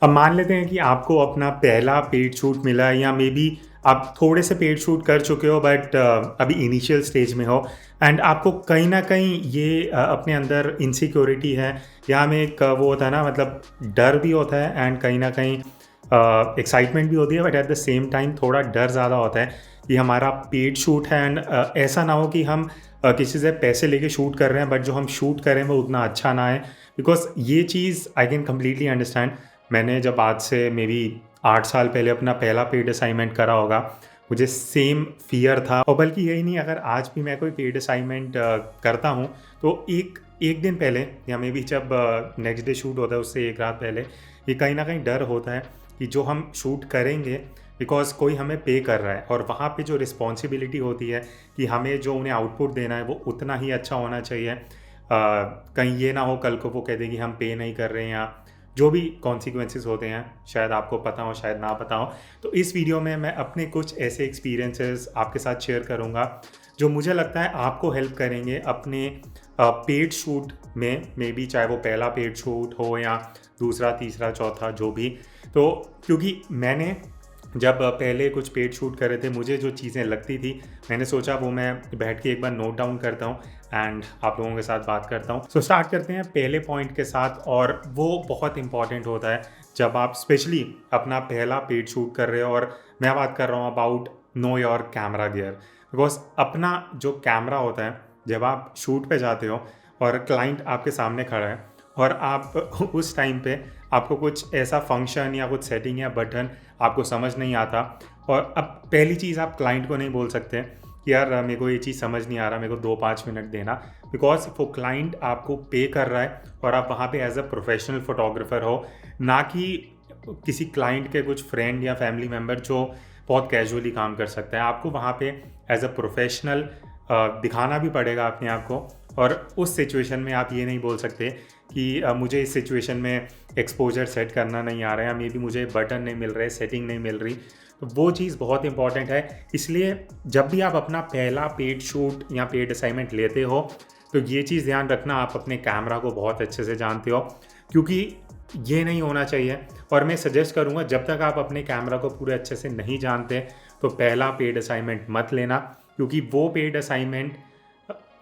अब मान लेते हैं कि आपको अपना पहला पेड शूट मिला है या मे बी आप थोड़े से पेड शूट कर चुके हो बट अभी इनिशियल स्टेज में हो एंड आपको कहीं न कहीं ये अपने अंदर इनसिक्योरिटी है या में एक वो होता है ना मतलब डर भी होता है एंड कहीं न कहीं एक्साइटमेंट भी होती है but at the same time थोड़ा डर ज़्यादा होता है कि हमारा पेड शूट है एंड ऐसा ना हो कि हम किसी से पैसे लेके शूट कर रहे हैं बट जो हम शूट करें वो उतना अच्छा ना आए बिकॉज़ ये चीज़ आई कैन कंप्लीटली अंडरस्टैंड। मैंने जब आज से मे बी 8 साल पहले अपना पहला पेड असाइनमेंट करा होगा, मुझे सेम फ़ियर था और बल्कि यही नहीं अगर आज भी मैं कोई पेड असाइनमेंट करता हूँ, तो एक 1 दिन पहले या मे बी जब नेक्स्ट डे शूट होता है उससे 1 रात पहले, ये कहीं न कहीं डर होता है कि जो हम शूट करेंगे बिकॉज़ कोई हमें पे कर रहा है और वहाँ पे जो रिस्पॉन्सिबिलिटी होती है कि हमें जो उन्हें आउटपुट देना है वो उतना ही अच्छा होना चाहिए। कहीं ये ना हो कल को वो कह दें कि हम पे नहीं कर रहे हैं या जो भी कॉन्सिक्वेंसेस होते हैं, शायद आपको पता हो, शायद ना पता हो। तो इस वीडियो में मैं अपने कुछ ऐसे एक्सपीरियंसेस आपके साथ शेयर करूँगा, जो मुझे लगता है आपको हेल्प करेंगे अपने पेड शूट में, मेबी चाहे वो पहला पेड शूट हो या दूसरा, तीसरा, चौथा जो भी। तो क्योंकि मैंने जब पहले कुछ पेड शूट कर रहे थे, मुझे जो चीज़ें लगती थी, मैंने सोचा वो मैं बैठ के एक बार नोट डाउन करता हूँ एंड आप लोगों के साथ बात करता हूँ। सो स्टार्ट करते हैं पहले पॉइंट के साथ और वो बहुत इंपॉर्टेंट होता है जब आप स्पेशली अपना पहला पेड शूट कर रहे हो और मैं बात कर रहा हूँ about know your camera gear. Because अपना जो कैमरा होता है, जब आप शूट पे जाते हो और क्लाइंट आपके सामने खड़ा है और आप उस टाइम पे आपको कुछ ऐसा फंक्शन या कुछ सेटिंग या बटन आपको समझ नहीं आता और अब पहली चीज़ आप क्लाइंट को नहीं बोल सकते कि यार मेरे को ये चीज़ समझ नहीं आ रहा, मेरे को 2-5 मिनट देना। बिकॉज़ वो क्लाइंट आपको पे कर रहा है और आप वहाँ पे एज़ अ प्रोफेशनल फ़ोटोग्राफ़र हो, ना कि किसी क्लाइंट के कुछ फ्रेंड या फैमिली मेंबर जो बहुत कैजुअली काम कर सकते हैं। आपको वहाँ पे एज़ अ प्रोफेशनल दिखाना भी पड़ेगा अपने आप को और उस सिचुएशन में आप ये नहीं बोल सकते कि मुझे इस सिचुएशन में एक्सपोज़र सेट करना नहीं आ रहा है या मे बी मुझे बटन नहीं मिल रहे, सेटिंग नहीं मिल रही। तो वो चीज़ बहुत इंपॉर्टेंट है। इसलिए जब भी आप अपना पहला पेड शूट या पेड असाइनमेंट लेते हो, तो ये चीज़ ध्यान रखना आप अपने कैमरा को बहुत अच्छे से जानते हो, क्योंकि ये नहीं होना चाहिए। और मैं सजेस्ट करूँगा जब तक आप अपने कैमरा को पूरे अच्छे से नहीं जानते, तो पहला पेड असाइनमेंट मत लेना, क्योंकि वो पेड असाइनमेंट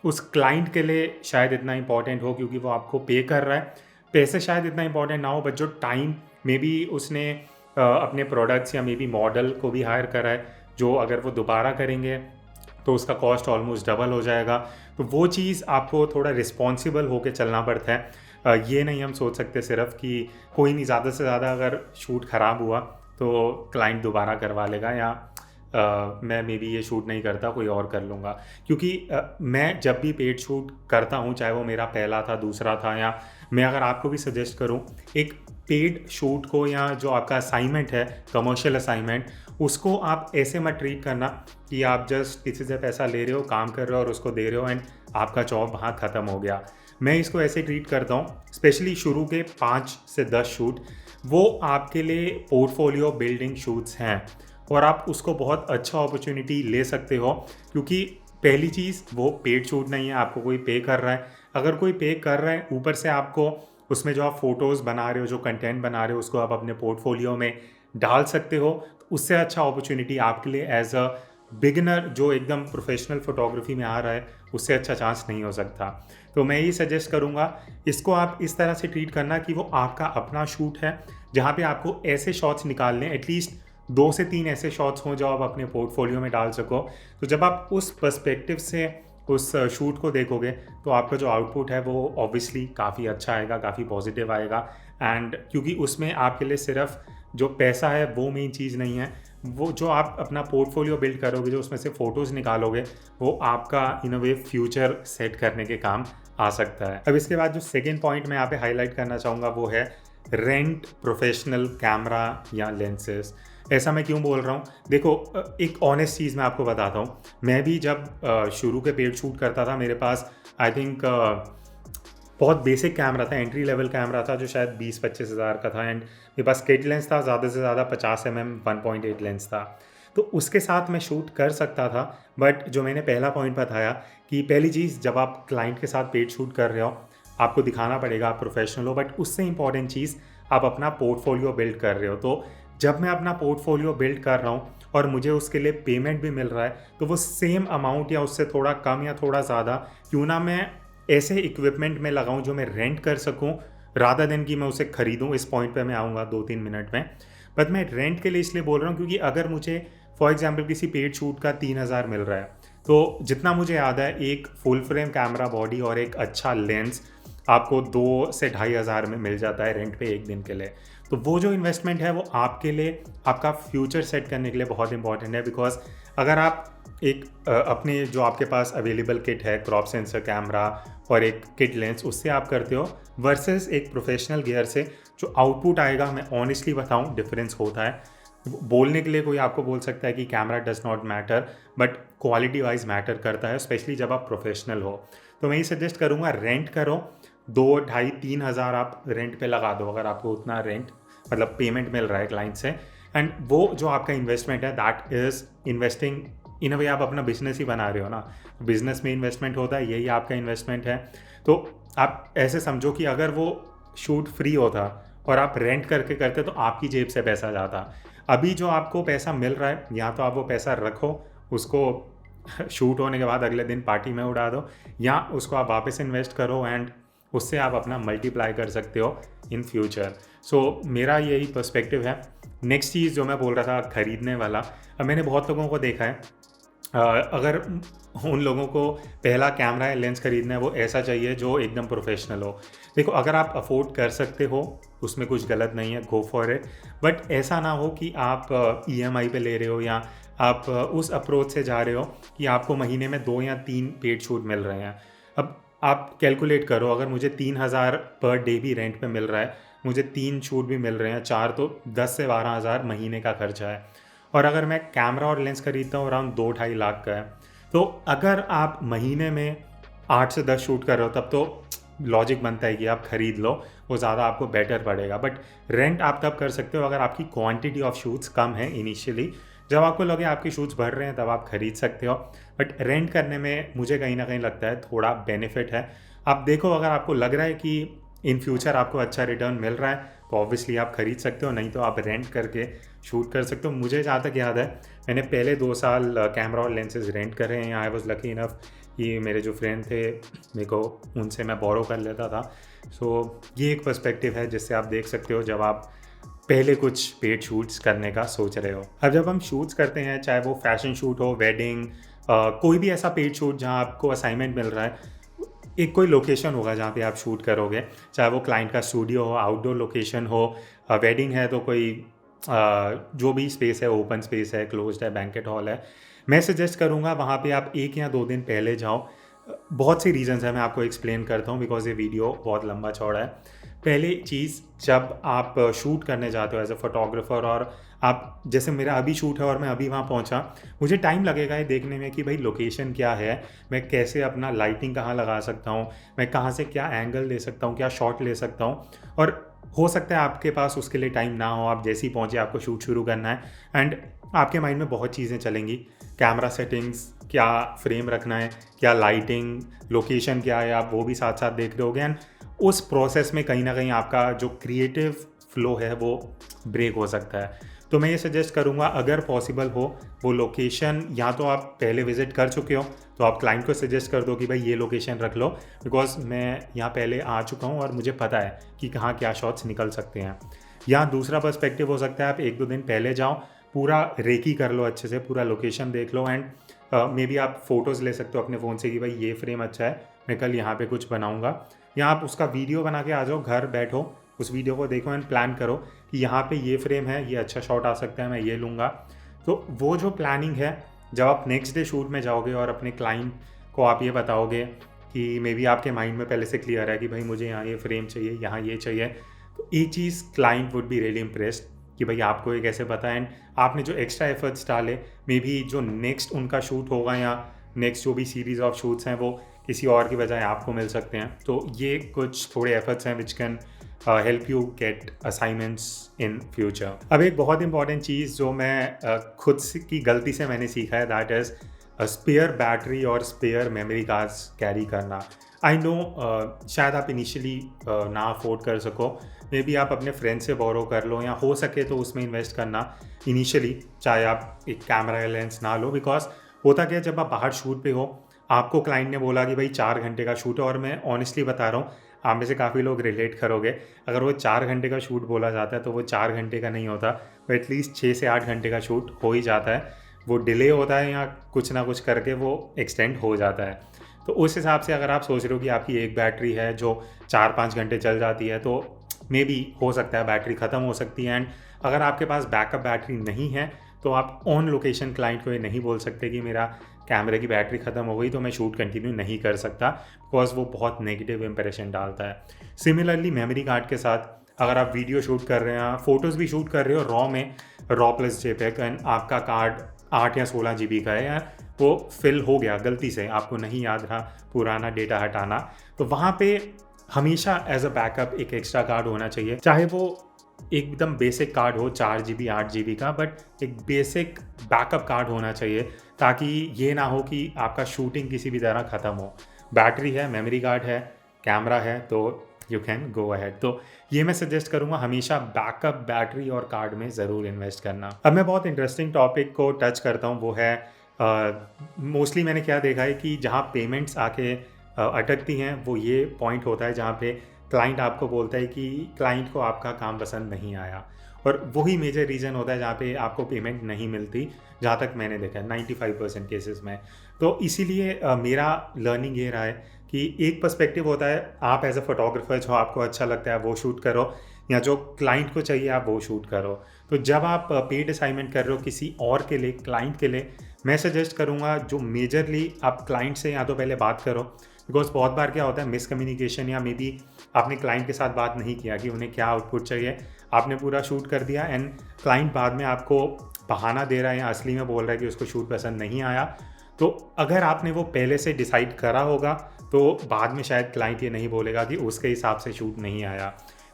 उस क्लाइंट के लिए शायद इतना इम्पोर्टेंट हो क्योंकि वो आपको पे कर रहा है। पैसे शायद इतना इम्पोर्टेंट ना हो बट जो टाइम मे बी उसने अपने प्रोडक्ट्स या मे बी मॉडल को भी हायर करा है, जो अगर वो दोबारा करेंगे तो उसका कॉस्ट ऑलमोस्ट डबल हो जाएगा। तो वो चीज़ आपको थोड़ा रिस्पॉन्सिबल होके चलना पड़ता है। ये नहीं हम सोच सकते सिर्फ़ कि कोई नहीं, ज़्यादा से ज़्यादा अगर शूट ख़राब हुआ तो क्लाइंट दोबारा करवा लेगा या मैं मे बी ये शूट नहीं करता, कोई और कर लूँगा। क्योंकि मैं जब भी पेड शूट करता हूँ, चाहे वो मेरा पहला था, दूसरा था या मैं अगर आपको भी सजेस्ट करूँ, एक पेड शूट को या जो आपका असाइनमेंट है, कमर्शियल असाइनमेंट, उसको आप ऐसे मत ट्रीट करना कि आप जस्ट किसी से पैसा ले रहे हो, काम कर रहे हो और उसको दे रहे हो एंड आपका जॉब वहाँ ख़त्म हो गया। मैं इसको ऐसे ट्रीट करता हूँ, स्पेशली शुरू के 5 से 10 शूट, वो आपके लिए पोर्टफोलियो बिल्डिंग शूट्स हैं और आप उसको बहुत अच्छा अपॉर्चुनिटी ले सकते हो, क्योंकि पहली चीज़ वो पेड शूट नहीं है, आपको कोई पे कर रहा है। अगर कोई पे कर रहा है, ऊपर से आपको उसमें जो आप फ़ोटोज़ बना रहे हो, जो कंटेंट बना रहे हो, उसको आप अपने पोर्टफोलियो में डाल सकते हो। तो उससे अच्छा अपॉर्चुनिटी आपके लिए एज़ अ बिगिनर जो एकदम प्रोफेशनल फ़ोटोग्राफ़ी में आ रहा है, उससे अच्छा चांस नहीं हो सकता। तो मैं ये सजेस्ट करूँगा, इसको आप इस तरह से ट्रीट करना कि वो आपका अपना शूट है, जहाँ पे आपको ऐसे शॉट्स निकालने हैं, एटलीस्ट 2 से 3 ऐसे शॉट्स हों जो आप अपने पोर्टफोलियो में डाल सको। तो जब आप उस पर्सपेक्टिव से उस शूट को देखोगे, तो आपका जो आउटपुट है वो ऑब्वियसली काफ़ी अच्छा आएगा, काफ़ी पॉजिटिव आएगा। एंड क्योंकि उसमें आपके लिए सिर्फ़ जो पैसा है वो मेन चीज़ नहीं है, वो जो आप अपना पोर्टफोलियो बिल्ड करोगे, जो उसमें से फ़ोटोज़ निकालोगे, वो आपका इन अ वे फ्यूचर सेट करने के काम आ सकता है। अब इसके बाद जो सेकंड पॉइंट मैं यहाँ पे हाइलाइट करना चाहूँगा वो है रेंट प्रोफेशनल कैमरा या लेंसेज़। ऐसा मैं क्यों बोल रहा हूँ? देखो एक ऑनेस्ट चीज़ मैं आपको बताता हूँ। मैं भी जब शुरू के पेड शूट करता था, मेरे पास आई थिंक बहुत बेसिक कैमरा था, एंट्री लेवल कैमरा था जो शायद 20-25 हज़ार का था एंड मेरे पास किट लेंस था, ज़्यादा से ज़्यादा 50 mm 1.8 लेंस था। तो उसके साथ मैं शूट कर सकता था, बट जो मैंने पहला पॉइंट बताया कि पहली चीज़ जब आप क्लाइंट के साथ पेड शूट कर रहे हो, आपको दिखाना पड़ेगा आप प्रोफेशनल हो, बट उससे इम्पॉर्टेंट चीज़ आप अपना पोर्टफोलियो बिल्ड कर रहे हो। तो जब मैं अपना पोर्टफोलियो बिल्ड कर रहा हूँ और मुझे उसके लिए पेमेंट भी मिल रहा है, तो वो सेम अमाउंट या उससे थोड़ा कम या थोड़ा ज़्यादा क्यों ना मैं ऐसे इक्विपमेंट में लगाऊं जो मैं रेंट कर सकूं, रादर देन कि मैं उसे खरीदूं। इस पॉइंट पे मैं आऊँगा 2-3 मिनट में। बट मैं रेंट के लिए इसलिए बोल रहा हूँ क्योंकि अगर मुझे फॉर एग्जांपल किसी पेड शूट का 3000 मिल रहा है, तो जितना मुझे याद है एक फुल फ्रेम कैमरा बॉडी और एक अच्छा लेंस आपको 2 से 2500 में मिल जाता है रेंट पे एक दिन के लिए। तो वो जो इन्वेस्टमेंट है वो आपके लिए, आपका फ्यूचर सेट करने के लिए बहुत इंपॉर्टेंट है। बिकॉज अगर आप एक अपने जो आपके पास अवेलेबल किट है, क्रॉप सेंसर कैमरा और एक किट लेंस, उससे आप करते हो वर्सेस एक प्रोफेशनल गियर से, जो आउटपुट आएगा, मैं ऑनेस्टली बताऊं डिफरेंस होता है। बोलने के लिए कोई आपको बोल सकता है कि camera does not matter, but quality wise matter करता है, स्पेशली जब आप प्रोफेशनल हो। तो मैं ये सजेस्ट करूँगा रेंट करो, 2 ढाई 3 हज़ार आप रेंट पे लगा दो अगर आपको उतना रेंट मतलब पेमेंट मिल रहा है क्लाइंट से। एंड वो जो आपका इन्वेस्टमेंट है दैट इज़ इन्वेस्टिंग इन अ वे। आप अपना बिजनेस ही बना रहे हो ना, बिजनेस में इन्वेस्टमेंट होता है, यही आपका इन्वेस्टमेंट है। तो आप ऐसे समझो कि अगर वो शूट फ्री होता और आप रेंट करके करते तो आपकी जेब से पैसा जाता। अभी जो आपको पैसा मिल रहा है, या तो आप वो पैसा रखो, उसको शूट होने के बाद अगले दिन पार्टी में उड़ा दो, या उसको आप वापस इन्वेस्ट करो एंड उससे आप अपना मल्टीप्लाई कर सकते हो इन फ्यूचर। सो मेरा यही पर्सपेक्टिव है। नेक्स्ट चीज़ जो मैं बोल रहा था खरीदने वाला, अब मैंने बहुत लोगों को देखा है, अगर उन लोगों को पहला कैमरा या लेंस खरीदना है वो ऐसा चाहिए जो एकदम प्रोफेशनल हो। देखो अगर आप अफोर्ड कर सकते हो उसमें कुछ गलत नहीं है, गो फॉर इट। बट ऐसा ना हो कि आप ईएमआई पे ले रहे हो या आप उस अप्रोच से जा रहे हो कि आपको महीने में 2 या 3 पेड शूट मिल रहे हैं। अब आप कैलकुलेट करो, अगर मुझे 3000 पर डे भी रेंट पे मिल रहा है, मुझे 3 शूट भी मिल रहे हैं, 4, तो 10 से 12 हज़ार महीने का खर्चा है। और अगर मैं कैमरा और लेंस खरीदता हूँ अराउंड 2-2.5 लाख का है, तो अगर आप महीने में 8 से 10 शूट कर रहे हो तब तो लॉजिक बनता है कि आप खरीद लो, वो ज़्यादा आपको बेटर पड़ेगा। बट रेंट आप तब कर सकते हो अगर आपकी क्वांटिटी ऑफ शूट्स कम है इनिशियली। जब आपको लगे आपके शूट्स बढ़ रहे हैं तब आप खरीद सकते हो। बट रेंट करने में मुझे कहीं ना कहीं लगता है थोड़ा बेनिफिट है। आप देखो अगर आपको लग रहा है कि इन फ्यूचर आपको अच्छा रिटर्न मिल रहा है तो ऑब्वियसली आप खरीद सकते हो, नहीं तो आप रेंट करके शूट कर सकते हो। मुझे जहाँ तक याद है मैंने पहले 2 साल कैमरा और लेंसेज रेंट करे हैं। आई वॉज लकी इनफ कि मेरे जो फ्रेंड थे मेरे को उनसे मैं बोरो कर लेता था। सो ये एक पर्सपेक्टिव है जिससे आप देख सकते हो जब आप पहले कुछ पेड शूट्स करने का सोच रहे हो। अब जब हम शूट्स करते हैं, चाहे वो फैशन शूट हो, वेडिंग, कोई भी ऐसा पेड शूट जहाँ आपको असाइनमेंट मिल रहा है, एक कोई लोकेशन होगा जहाँ पे आप शूट करोगे, चाहे वो क्लाइंट का स्टूडियो हो, आउटडोर लोकेशन हो, वेडिंग है तो कोई जो भी स्पेस है, ओपन स्पेस है, क्लोज्ड है, बैंकेट हॉल है, मैं सजेस्ट करूँगा वहाँ पे आप 1 या 2 दिन पहले जाओ। बहुत सी रीज़न्स हैं, मैं आपको एक्सप्लेन करता हूँ बिकॉज ये वीडियो बहुत लंबा चौड़ा है। पहली चीज़, जब आप शूट करने जाते हो एज अ फोटोग्राफर और आप, जैसे मेरा अभी शूट है और मैं अभी वहाँ पहुँचा, मुझे टाइम लगेगा ये देखने में कि भाई लोकेशन क्या है, मैं कैसे अपना लाइटिंग कहाँ लगा सकता हूँ, मैं कहाँ से क्या एंगल ले सकता हूँ, क्या शॉट ले सकता हूँ। और हो सकता है आपके पास उसके लिए टाइम ना हो, आप जैसे ही पहुँचे आपको शूट शुरू करना है एंड आपके माइंड में बहुत चीज़ें चलेंगी, कैमरा सेटिंग्स, क्या फ्रेम रखना है, क्या लाइटिंग, लोकेशन क्या है, आप वो भी साथ साथ देख रहे होगे एंड उस प्रोसेस में कहीं ना कहीं आपका जो क्रिएटिव फ्लो है वो ब्रेक हो सकता है। तो मैं ये सजेस्ट करूँगा अगर पॉसिबल हो वो लोकेशन, या तो आप पहले विजिट कर चुके हो तो आप क्लाइंट को सजेस्ट कर दो कि भाई ये लोकेशन रख लो, बिकॉज मैं यहाँ पहले आ चुका हूँ और मुझे पता है कि कहाँ क्या शॉट्स निकल सकते हैं। या दूसरा पर्सपेक्टिव हो सकता है आप 1-2 दिन पहले जाओ, पूरा रेकी कर लो अच्छे से, पूरा लोकेशन देख लो एंड मे बी आप फ़ोटोज़ ले सकते हो अपने फ़ोन से कि भाई ये फ्रेम अच्छा है, मैं कल यहाँ पे कुछ बनाऊँगा। या आप उसका वीडियो बना के आ जाओ, घर बैठो, उस वीडियो को देखो एंड प्लान करो कि यहाँ पे ये फ्रेम है, ये अच्छा शॉट आ सकता है, मैं ये लूँगा। तो वो जो प्लानिंग है, जब आप नेक्स्ट डे शूट में जाओगे और अपने क्लाइंट को आप ये बताओगे कि मे बी आपके माइंड में पहले से क्लियर है कि भाई मुझे यहाँ ये फ्रेम चाहिए, यहाँ ये चाहिए, तो एक चीज़ client would be really impressed कि भाई आपको ये कैसे पता है एंड आपने जो एक्स्ट्रा एफर्ट्स डाले, मे बी जो नेक्स्ट उनका शूट होगा या नेक्स्ट जो भी सीरीज़ ऑफ शूट्स हैं वो किसी और की बजाय आपको मिल सकते हैं। तो ये कुछ थोड़े एफर्ट्स हैं which can help you get assignments in future. अब एक बहुत इंपॉर्टेंट चीज़ जो मैं खुद की गलती से मैंने सीखा है, दैट इज़ स्पेयर बैटरी और स्पेयर मेमोरी कार्ड्स कैरी करना। आई नो शायद आप इनिशियली ना अफोर्ड कर सको, मे बी आप अपने फ्रेंड से बोरो कर लो या हो सके तो उसमें इन्वेस्ट करना इनिशियली, चाहे आप एक कैमरा या लेंस ना लो। बिकॉज होता क्या है, जब आप बाहर शूट पे हो, आपको क्लाइंट ने बोला कि भाई 4 घंटे का शूट है, और मैं ऑनेस्टली बता रहा हूँ, आप में से काफ़ी लोग रिलेट करोगे, अगर वो 4 घंटे का शूट बोला जाता है तो वो 4 घंटे का नहीं होता, वो एटलीस्ट 6 से 8 घंटे का शूट हो ही जाता है। वो डिले होता है या कुछ ना कुछ करके वो एक्सटेंड हो जाता है। तो उस हिसाब से अगर आप सोच रहे हो कि आपकी एक बैटरी है जो 4-5 घंटे चल जाती है, तो मे बी हो सकता है बैटरी ख़त्म हो सकती है। एंड अगर आपके पास बैकअप बैटरी नहीं है तो आप ऑन लोकेशन क्लाइंट को ये नहीं बोल सकते कि मेरा कैमरे की बैटरी ख़त्म हो गई तो मैं शूट कंटिन्यू नहीं कर सकता, बिकॉज वो बहुत नेगेटिव इंप्रेशन डालता है। सिमिलरली मेमोरी कार्ड के साथ अगर आप वीडियो शूट कर रहे हैं, फ़ोटोज़ भी शूट कर रहे हो रॉ में, रॉ प्लस जेपेग, एंड आपका कार्ड 8 या 16 GB का है, या वो फिल हो गया गलती से, आपको नहीं याद रहा पुराना डेटा हटाना, तो वहाँ पे हमेशा एज अ बैकअप एक एक्स्ट्रा कार्ड होना चाहिए। चाहे वो एकदम बेसिक कार्ड हो 4 GB 8 GB का, बट एक बेसिक बैकअप कार्ड होना चाहिए, ताकि ये ना हो कि आपका शूटिंग किसी भी तरह ख़त्म हो। बैटरी है, मेमोरी कार्ड है, कैमरा है, तो यू कैन गो अहेड। तो ये मैं सजेस्ट करूँगा, हमेशा बैकअप बैटरी और कार्ड में ज़रूर इन्वेस्ट करना। अब मैं बहुत इंटरेस्टिंग टॉपिक को टच करता हूँ, वो है मोस्टली मैंने क्या देखा है कि जहाँ पेमेंट्स आके अटकती हैं, वो ये पॉइंट होता है जहाँ पे क्लाइंट आपको बोलता है कि क्लाइंट को आपका काम पसंद नहीं आया, और वही मेजर रीज़न होता है जहाँ पे आपको पेमेंट नहीं मिलती, जहाँ तक मैंने देखा है 95% केसेस में। तो इसीलिए मेरा लर्निंग ये रहा है कि एक पर्सपेक्टिव होता है, आप एज अ फोटोग्राफर जो आपको अच्छा लगता है वो शूट करो, या जो क्लाइंट को चाहिए आप वो शूट करो। तो जब आप पेड असाइनमेंट कर रहे हो किसी और के लिए, क्लाइंट के लिए, मैं सजेस्ट करूँगा जो मेजरली आप क्लाइंट से या तो पहले बात करो, बिकॉज बहुत बार क्या होता है मिसकम्युनिकेशन, या मे बी आपने क्लाइंट के साथ बात नहीं किया कि उन्हें क्या आउटपुट चाहिए, आपने पूरा शूट कर दिया एंड क्लाइंट बाद में आपको बहाना दे रहा है या असली में बोल रहा है कि उसको शूट पसंद नहीं आया। तो अगर आपने वो पहले से डिसाइड करा होगा तो बाद में शायद क्लाइंट ये नहीं बोलेगा कि उसके हिसाब से शूट नहीं आया।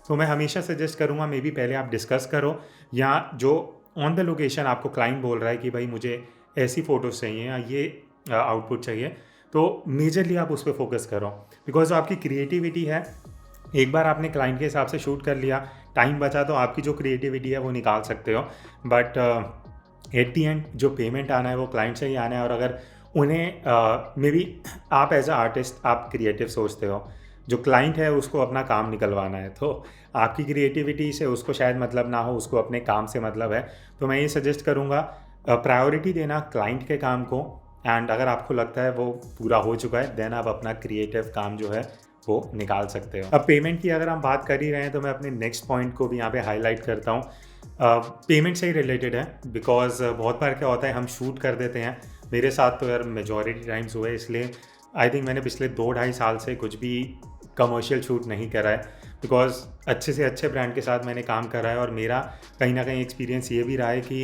तो मैं हमेशा सजेस्ट करूँगा मे बी पहले आप डिस्कस करो, या जो ऑन द लोकेशन आपको क्लाइंट बोल रहा है कि भाई मुझे ऐसी फ़ोटोज़ चाहिए या ये आउटपुट चाहिए, तो मेजरली आप उस पर फोकस करो। बिकॉज जो आपकी क्रिएटिविटी है, एक बार आपने क्लाइंट के हिसाब से शूट कर लिया, टाइम बचा तो आपकी जो क्रिएटिविटी है वो निकाल सकते हो, बट एट दी एंड जो पेमेंट आना है वो क्लाइंट से ही आना है। और अगर उन्हें मे बी आप एज अ आर्टिस्ट आप क्रिएटिव सोचते हो, जो क्लाइंट है उसको अपना काम निकलवाना है, तो आपकी क्रिएटिविटी से उसको शायद मतलब ना हो, उसको अपने काम से मतलब है। तो मैं ये सजेस्ट करूँगा प्रायोरिटी देना क्लाइंट के काम को, एंड अगर आपको लगता है वो पूरा हो चुका है देन आप अपना क्रिएटिव काम जो है वो निकाल सकते हो। अब पेमेंट की अगर हम बात कर ही रहे हैं तो मैं अपने नेक्स्ट पॉइंट को भी यहाँ पे हाईलाइट करता हूँ। पेमेंट से ही रिलेटेड है, बिकॉज बहुत बार क्या होता है हम शूट कर देते हैं, मेरे साथ तो यार मेजॉरिटी टाइम्स हुए, इसलिए आई थिंक मैंने पिछले 2-2.5 साल से कुछ भी कमर्शियल शूट नहीं करा है, बिकॉज अच्छे से अच्छे ब्रांड के साथ मैंने काम करा है, और मेरा कहीं ना कहीं एक्सपीरियंस ये भी रहा है कि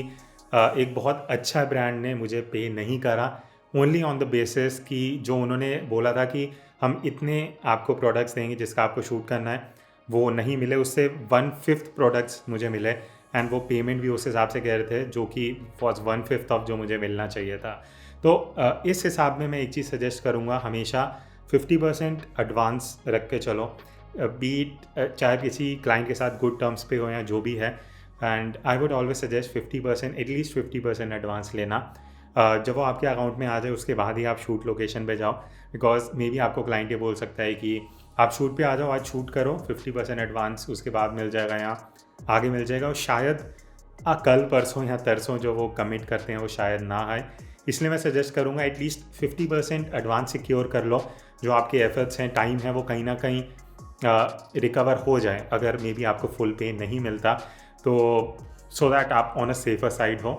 एक बहुत अच्छा ब्रांड ने मुझे पे नहीं करा ओनली ऑन द बेसिस कि जो उन्होंने बोला था कि हम इतने आपको प्रोडक्ट्स देंगे जिसका आपको शूट करना है, वो नहीं मिले। उससे 1/5 प्रोडक्ट्स मुझे मिले, एंड वो पेमेंट भी उस हिसाब से कह रहे थे जो कि वॉज 1/5 ऑफ जो मुझे मिलना चाहिए था। तो इस हिसाब में मैं एक चीज़ सजेस्ट करूँगा, हमेशा 50% एडवांस रख के चलो, बीट चाहे किसी क्लाइंट के साथ गुड टर्म्स पे हो या जो भी है, and I would always suggest 50%, at least 50% advance लेना। जब वो आपके अकाउंट में आ जाए उसके बाद ही आप शूट लोकेशन पे जाओ, बिकॉज मे बी आपको क्लाइंट ये बोल सकता है कि आप शूट पे आ जाओ, आज शूट करो, 50% एडवांस उसके बाद मिल जाएगा या आगे मिल जाएगा, और शायद कल परसों या तरसों जो वो कमिट करते हैं वो शायद ना आए। इसलिए मैं सजेस्ट करूँगा एटलीस्ट 50% एडवांस सिक्योर कर लो, जो आपके एफर्ट्स हैं, टाइम है, वो कहीं ना कहीं रिकवर हो जाए अगर मे बी आपको फुल पे नहीं मिलता, तो सो दैट आप ऑन अ सेफर साइड हो।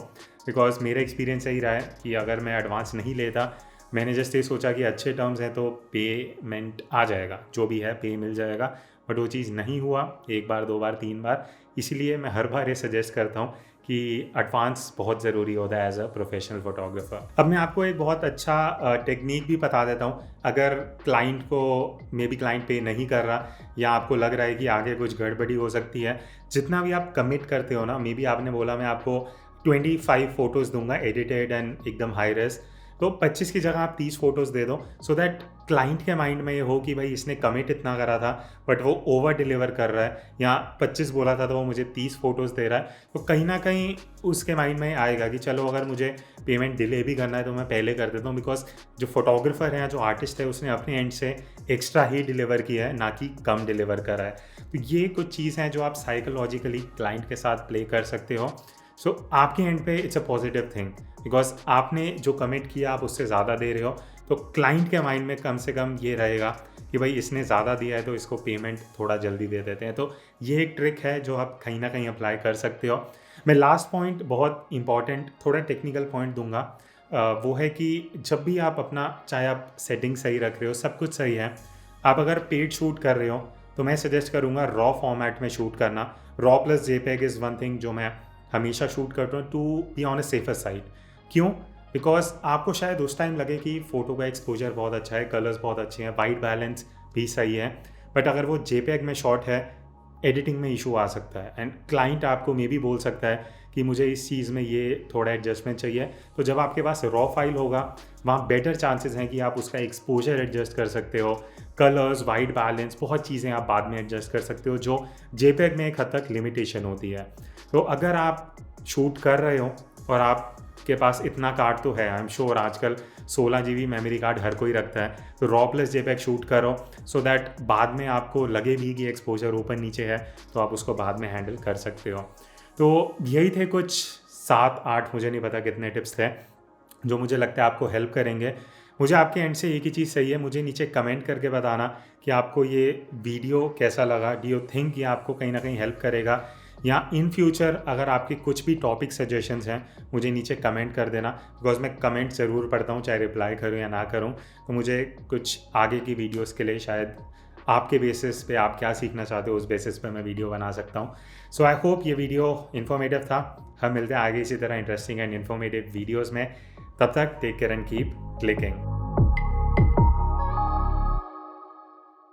बिकॉज मेरा एक्सपीरियंस यही रहा है कि अगर मैं एडवांस नहीं लेता, मैंने जस्ट ये सोचा कि अच्छे टर्म्स हैं तो पेमेंट आ जाएगा, जो भी है पे मिल जाएगा, बट वो चीज़ नहीं हुआ, 1 बार 2 बार 3 बार। इसीलिए मैं हर बार ये सजेस्ट करता हूँ कि एडवांस बहुत ज़रूरी होता है एज अ प्रोफेशनल फोटोग्राफर। अब मैं आपको एक बहुत अच्छा टेक्निक भी बता देता हूँ, अगर क्लाइंट को मे बी क्लाइंट पे नहीं कर रहा या आपको लग रहा है कि आगे कुछ गड़बड़ी हो सकती है, जितना भी आप कमिट करते हो ना, मे बी आपने बोला मैं आपको 25 फ़ोटोज़ दूंगा एडिटेड एंड एकदम हाई रेस, तो 25 की जगह आप 30 फ़ोटोज़ दे दो, सो दैट क्लाइंट के माइंड में ये हो कि भाई इसने कमिट इतना करा था बट वो ओवर डिलीवर कर रहा है, या 25 बोला था तो वो मुझे 30 फ़ोटोज़ दे रहा है, तो कहीं न कहीं उसके माइंड में आएगा कि चलो अगर मुझे पेमेंट डिले भी करना है तो मैं पहले कर देता हूँ, बिकॉज़ जो फ़ोटोग्राफ़र है, जो आर्टिस्ट है, उसने अपने एंड से एक्स्ट्रा ही डिलीवर किया है, ना कि कम डिलीवर करा है। तो ये कुछ चीज़ हैं जो आप साइकोलॉजिकली क्लाइंट के साथ प्ले कर सकते हो। सो आपके एंड पे it's a positive thing, because आपने जो कमिट किया आप उससे ज़्यादा दे रहे हो, तो क्लाइंट के माइंड में कम से कम ये रहेगा कि भाई इसने ज़्यादा दिया है तो इसको पेमेंट थोड़ा जल्दी दे देते हैं। तो ये एक ट्रिक है जो आप कहीं न कहीं अप्लाई कर सकते हो। मैं लास्ट पॉइंट बहुत इंपॉर्टेंट थोड़ा टेक्निकल पॉइंट दूँगा। वो है कि जब भी आप अपना, चाहे आप सेटिंग सही रख रहे हो, सब कुछ सही है, आप अगर पेड शूट कर रहे हो तो मैं सजेस्ट करूँगा रॉ फॉर्मेट में शूट करना। Raw plus JPEG is one thing जो मैं हमेशा शूट करता हूँ to be on a safer side. क्यों? बिकॉज़ आपको शायद उस टाइम लगे कि फ़ोटो का एक्सपोज़र बहुत अच्छा है, कलर्स बहुत अच्छे हैं, वाइट बैलेंस भी सही है, बट अगर वो जेपेग में शॉट है, एडिटिंग में इशू आ सकता है एंड क्लाइंट आपको मे बी बोल सकता है कि मुझे इस चीज़ में ये थोड़ा एडजस्टमेंट चाहिए। तो जब आपके पास रॉ फाइल होगा, वहाँ बेटर चांसेस हैं कि आप उसका एक्सपोज़र एडजस्ट कर सकते हो, कलर्स, वाइट बैलेंस, बहुत चीज़ें आप बाद में एडजस्ट कर सकते हो जो जेपेग में एक हद तक लिमिटेशन होती है। तो अगर आप शूट कर रहे हो और आपके पास इतना कार्ड तो है, आई एम श्योर आजकल 16 जीबी मेमोरी कार्ड हर कोई रखता है, तो रॉ प्लस जेपेग शूट करो सो दैट बाद में आपको लगे भी कि एक्सपोजर ऊपर नीचे है तो आप उसको बाद में हैंडल कर सकते हो। तो यही थे कुछ 7-8, मुझे नहीं पता कितने टिप्स थे, जो मुझे लगता है आपको हेल्प करेंगे। मुझे आपके एंड से एक ही चीज़ चाहिए, मुझे नीचे कमेंट करके बताना कि आपको ये वीडियो कैसा लगा। डू यू थिंक ये आपको कहीं न कहीं हेल्प करेगा? या इन फ्यूचर अगर आपके कुछ भी टॉपिक सजेशंस हैं, मुझे नीचे कमेंट कर देना, बिकॉज़ मैं कमेंट ज़रूर पढ़ता हूँ, चाहे रिप्लाई करूँ या ना करूँ। तो मुझे कुछ आगे की वीडियोज़ के लिए शायद आपके बेसिस पे आप क्या सीखना चाहते हो, उस बेसिस पे मैं वीडियो बना सकता हूँ। सो आई होप ये वीडियो इन्फॉर्मेटिव था। हम मिलते हैं आगे इसी तरह इंटरेस्टिंग एंड इन्फॉर्मेटिव वीडियोज़ में। तब तक take care and keep clicking.